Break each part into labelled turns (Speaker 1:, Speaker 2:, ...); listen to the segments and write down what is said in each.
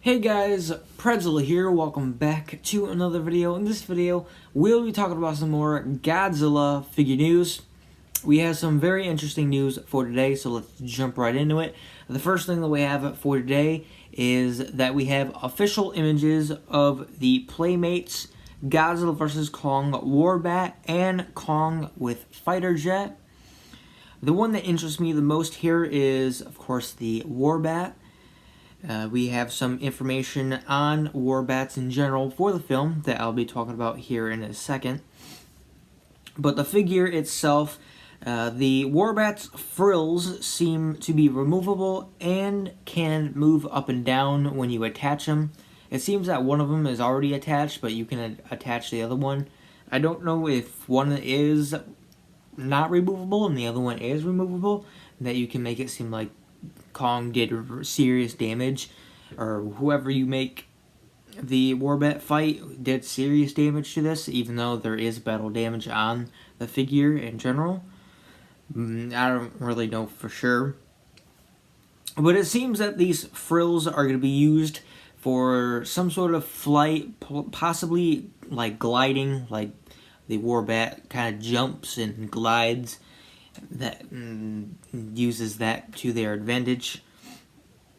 Speaker 1: Hey guys, Pretzel here, welcome back to another video. In this video, we'll be talking about some more Godzilla figure news. We have some very interesting news for today, so let's jump right into it. The first thing that we have for today is that we have official images of the Playmates Godzilla vs. Kong Warbat and Kong with fighter jet. The one that interests me the most here is, of course, the Warbat. We have some information on Warbats in general for the film that I'll be talking about here in a second. But the figure itself, the Warbat's frills seem to be removable and can move up and down when you attach them. It seems that one of them is already attached, but you can attach the other one. I don't know if one is not removable and the other one is removable, that you can make it seem like Kong did serious damage, or whoever you make the Warbat fight did serious damage to this, even though there is battle damage on the figure in general. I don't really know for sure. But it seems that these frills are going to be used for some sort of flight, possibly like gliding, like the Warbat kind of jumps and glides. That uses that to their advantage,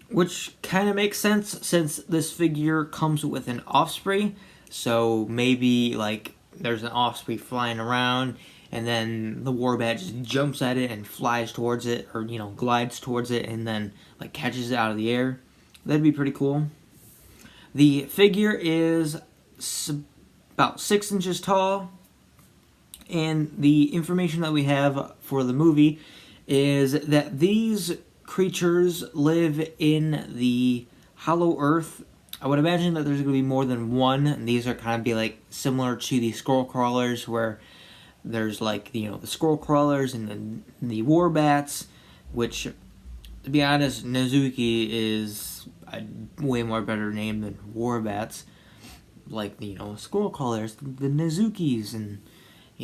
Speaker 1: which kind of makes sense since this figure comes with an offspring. So maybe like there's an offspring flying around and then the Warbat just jumps at it and flies towards it, or glides towards it and then like catches it out of the air. That'd be pretty cool. The figure is about 6 inches tall. And the information that we have for the movie is that these creatures live in the Hollow Earth. I would imagine that there's going to be more than one, and these are kind of be like similar to the Scroll Crawlers, where there's like the Scroll Crawlers and the Warbats, which, to be honest, Nezuki is a way more better name than Warbats. Like Scroll Crawlers, the Nezukis, and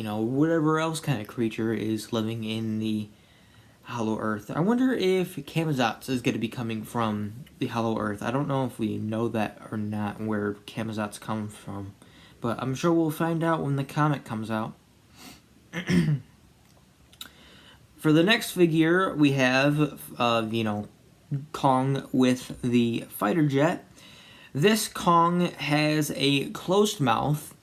Speaker 1: whatever else kind of creature is living in the Hollow Earth. I wonder if Camazotz is going to be coming from the Hollow Earth. I don't know if we know that or not, where Camazotz comes from. But I'm sure we'll find out when the comic comes out. For the next figure, we have, Kong with the fighter jet. This Kong has a closed mouth,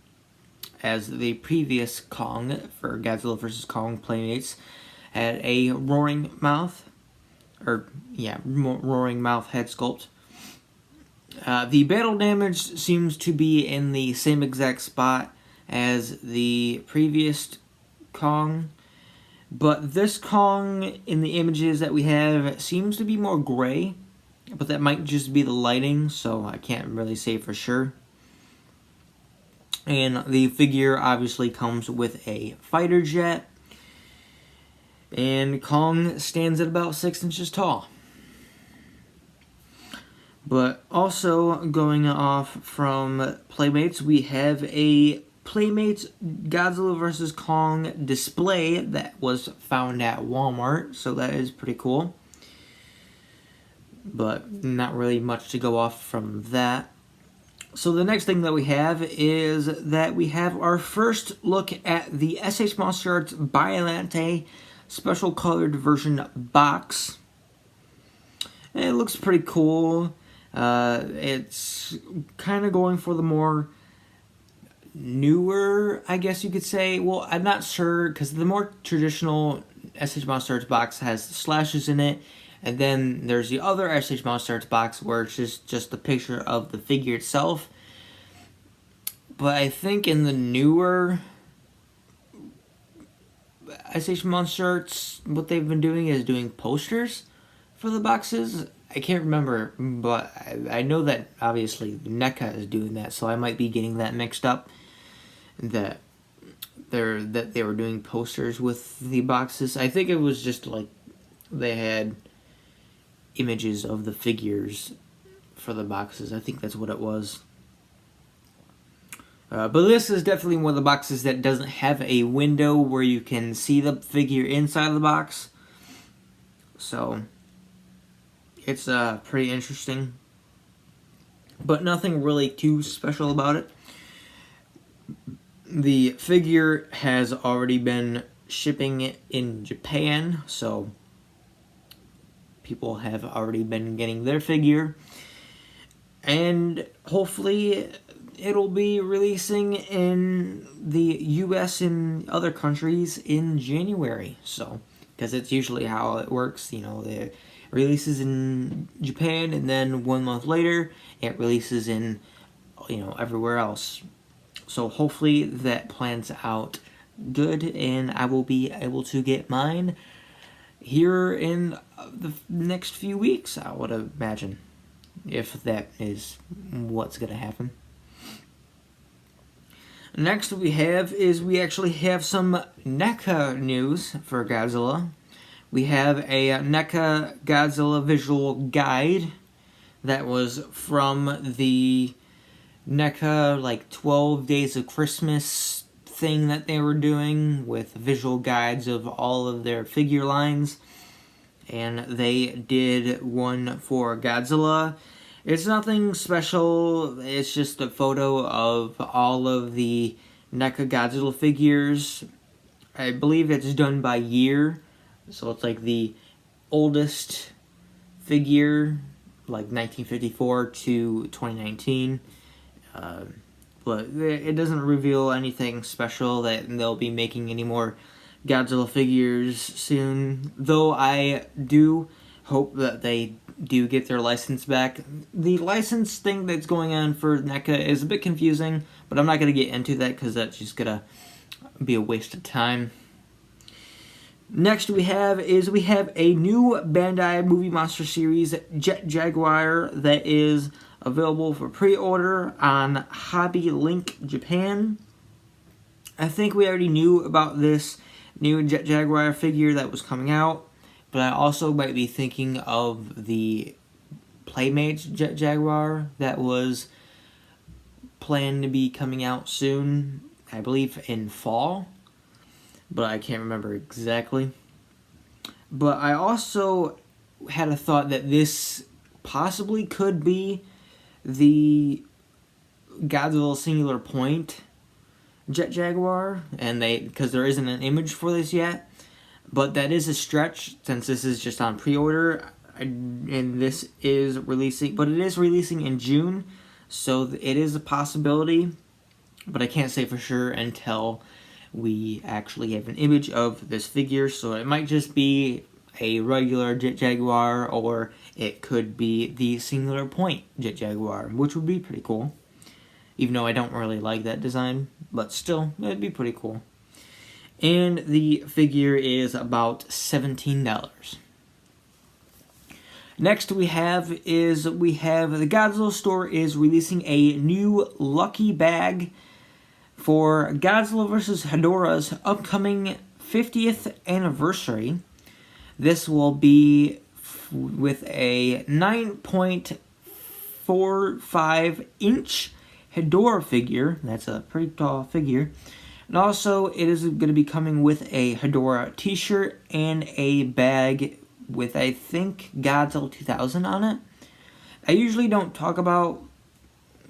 Speaker 1: as the previous Kong for Godzilla vs. Kong Playmates had a roaring mouth, roaring mouth head sculpt. The battle damage seems to be in the same exact spot as the previous Kong, but this Kong in the images that we have seems to be more gray, but that might just be the lighting, so I can't really say for sure. And the figure obviously comes with a fighter jet. And Kong stands at about 6 inches tall. But also going off from Playmates, we have a Playmates Godzilla vs. Kong display that was found at Walmart. So that is pretty cool. But not really much to go off from that. So the next thing that we have is that we have our first look at the SH Monster Arts Biolante Special Colored Version box. And it looks pretty cool. It's kind of going for the more newer, I guess you could say. Well, I'm not sure, because the more traditional SH Monster Arts box has slashes in it. And then there's the other SH Monster Arts box where it's just the picture of the figure itself. But I think in the newer SH Monster Arts, what they've been doing is doing posters for the boxes. I can't remember, but I know that obviously NECA is doing that, so I might be getting that mixed up. That they were doing posters with the boxes. I think it was just like they had images of the figures for the boxes. I think that's what it was. But this is definitely one of the boxes that doesn't have a window where you can see the figure inside of the box. So it's pretty interesting. but nothing really too special about it. The figure has already been shipping in Japan, so people have already been getting their figure, and hopefully it'll be releasing in the US and other countries in January. So, because it's usually how it works, you know, it releases in Japan, and then 1 month later it releases in, you know, everywhere else. So hopefully that plans out good, and I will be able to get mine here in the next few weeks, I would imagine, if that is what's going to happen. Next we actually have some NECA news for Godzilla. We have a NECA Godzilla visual guide that was from the NECA, like, 12 Days of Christmas thing that they were doing with visual guides of all of their figure lines. And they did one for Godzilla. It's nothing special, it's just a photo of all of the NECA Godzilla figures. I believe it's done by year, so it's like the oldest figure, like 1954 to 2019. But it doesn't reveal anything special that they'll be making any more Godzilla figures soon, though I do hope that they do get their license back. The license thing that's going on for NECA is a bit confusing, but I'm not going to get into that because that's just going to be a waste of time. Next we have a new Bandai Movie Monster Series Jet Jaguar that is available for pre-order on Hobby Link Japan. I think we already knew about this new Jet Jaguar figure that was coming out, but I also might be thinking of the Playmates Jet Jaguar that was planned to be coming out soon, I believe in fall, but I can't remember exactly. But I also had a thought that this possibly could be the Godzilla Singular Point Jet Jaguar, and because there isn't an image for this yet, but that is a stretch since this is just on pre-order, and this is releasing, but it is releasing in June, so it is a possibility, but I can't say for sure until we actually have an image of this figure. So it might just be a regular Jet Jaguar, or it could be the Singular Point Jet Jaguar, which would be pretty cool. Even though I don't really like that design, but still, it'd be pretty cool. And the figure is about $17. Next we have the Godzilla Store is releasing a new lucky bag for Godzilla vs. Hedorah's upcoming 50th anniversary. This will be with a 9.45 inch Hedorah figure. That's a pretty tall figure. And also, it is going to be coming with a Hedorah t-shirt and a bag with, I think, Godzilla 2000 on it. I usually don't talk about,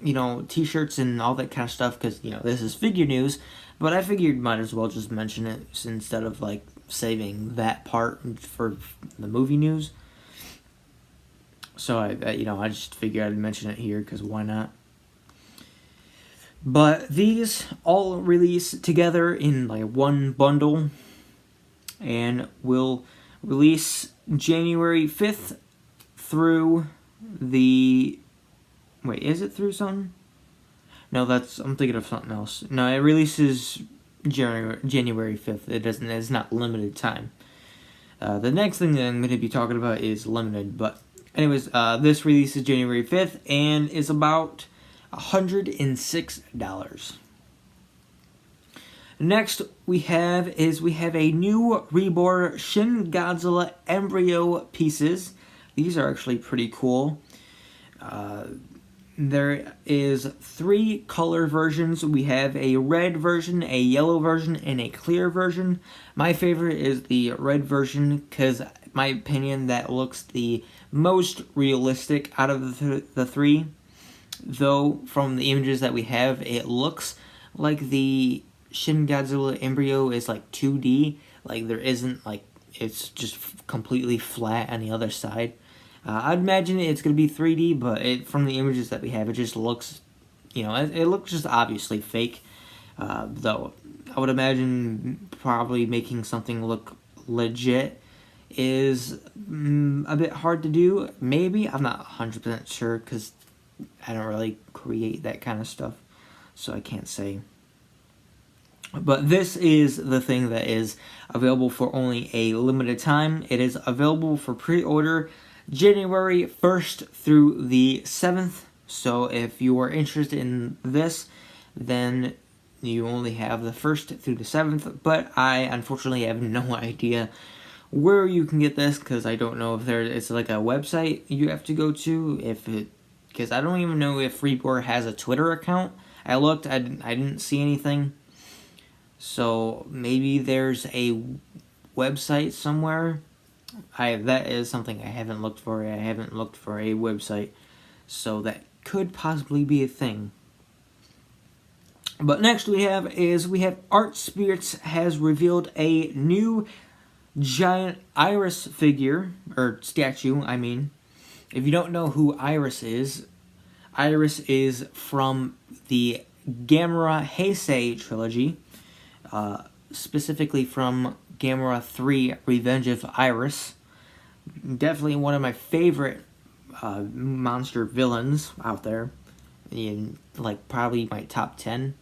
Speaker 1: you know, t-shirts and all that kind of stuff because, you know, this is figure news, but I figured might as well just mention it instead of, like, saving that part for the movie news. So, I just figured I'd mention it here because why not? But these all release together in like one bundle and will release January 5th through the... Wait, is it through something? No, I'm thinking of something else. No, it releases January 5th. It's not limited time. The next thing that I'm going to be talking about is limited, but anyways, this releases January 5th and is about $106. Next we have a new Rebar Shin Godzilla embryo pieces. These are actually pretty cool. There is 3 color versions. We have a red version, a yellow version, and a clear version. My favorite is the red version because, in my opinion, that looks the most realistic out of the 3. though from the images that we have, it looks like the Shin Godzilla embryo is like 2D. Like there isn't like, it's just completely flat on the other side. I'd imagine it's going to be 3D, but from the images that we have, it just looks, you know, it looks just obviously fake. Though I would imagine probably making something look legit is a bit hard to do. Maybe, I'm not 100% sure because I don't really create that kind of stuff, so I can't say. But this is the thing that is available for only a limited time. It is available for pre-order January 1st through the 7th. So if you are interested in this, then you only have the 1st through the 7th. But I unfortunately have no idea where you can get this, because I don't know if it's like a website you have to go to. Because I don't even know if Rebar has a Twitter account. I looked, I didn't see anything. So maybe there's a website somewhere. That is something I haven't looked for. I haven't looked for a website, so that could possibly be a thing. But next we have Art Spirits has revealed a new giant Iris figure, or statue, I mean. If you don't know who Iris is from the Gamera Heisei trilogy, specifically from Gamera 3 Revenge of Iris. Definitely one of my favorite monster villains out there, in like probably my top 10.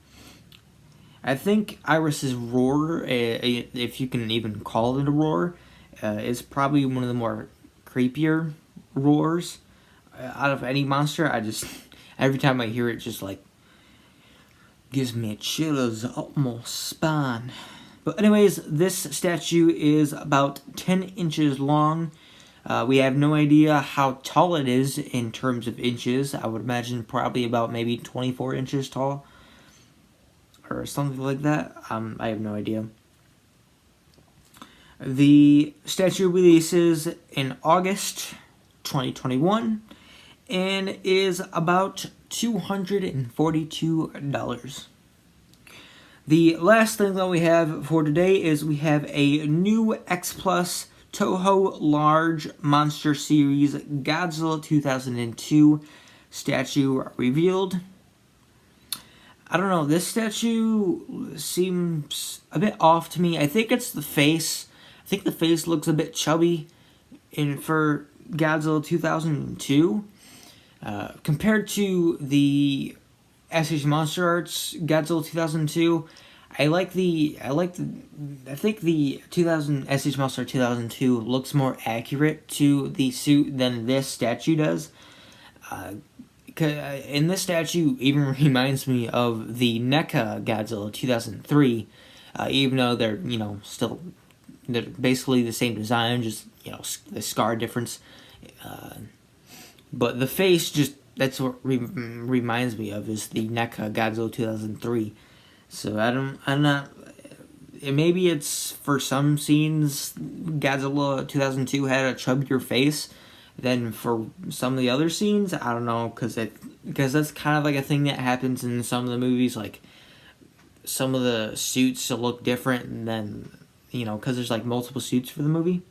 Speaker 1: I think Iris's roar, if you can even call it a roar, is probably one of the more creepier roars out of any monster. Every time I hear it, just like gives me chills up my spine. But anyways, this statue is about 10 inches long. We have no idea how tall it is in terms of inches. I would imagine probably about maybe 24 inches tall, or something like that. I have no idea. The statue releases in August 2021 and is about $242. The last thing that we have for today is we have a new X Plus Toho Large Monster Series Godzilla 2002 statue revealed. I don't know, this statue seems a bit off to me. I think it's the face. I think the face looks a bit chubby for Godzilla 2002. Compared to the SH Monster Arts Godzilla 2002, I think the 2000 SH Monster 2002 looks more accurate to the suit than this statue does. And this statue even reminds me of the NECA Godzilla 2003, even though they're they're basically the same design, just the scar difference. But the face, that's what reminds me of, is the NECA Godzilla 2003. So I'm not. Maybe it's for some scenes Godzilla 2002 had a chubbier face than for some of the other scenes. I don't know, because that's kind of like a thing that happens in some of the movies. Like some of the suits look different than because there's like multiple suits for the movie.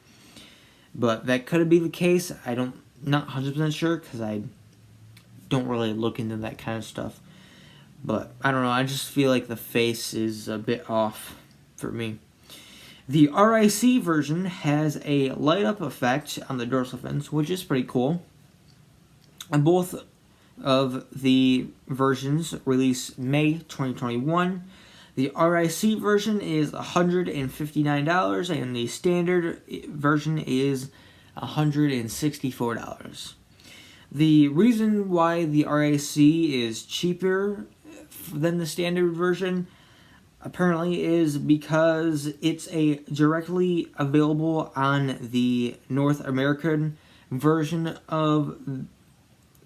Speaker 1: But that could be the case. Not 100% sure, because I don't really look into that kind of stuff. But I don't know, I just feel like the face is a bit off for me. The RIC version has a light up effect on the dorsal fins, which is pretty cool. And both of the versions release May 2021. The RIC version is $159, and the standard version is $164. The reason why the RIC is cheaper than the standard version apparently is because it's directly available on the North American version of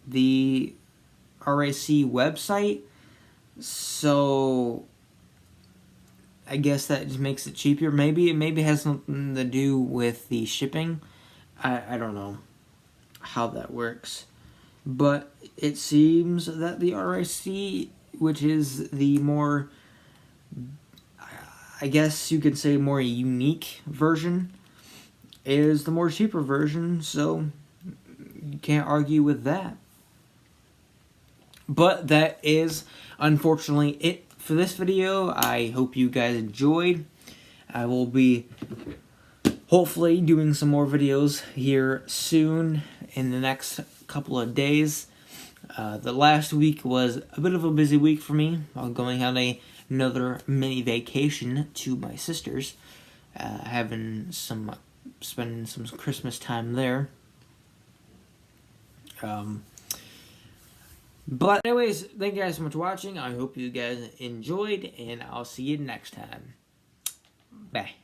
Speaker 1: the RIC website. So I guess that just makes it cheaper. Maybe it has something to do with the shipping. I don't know how that works. but it seems that the RIC, which is the more, I guess you could say, more unique version, is the more cheaper version, so you can't argue with that. But that is, unfortunately, it for this video. I hope you guys enjoyed. I will be hopefully doing some more videos here soon in the next couple of days. The last week was a bit of a busy week for me. I'm going on another mini vacation to my sister's, spending some Christmas time there. But anyways, thank you guys so much for watching. I hope you guys enjoyed, and I'll see you next time. Bye.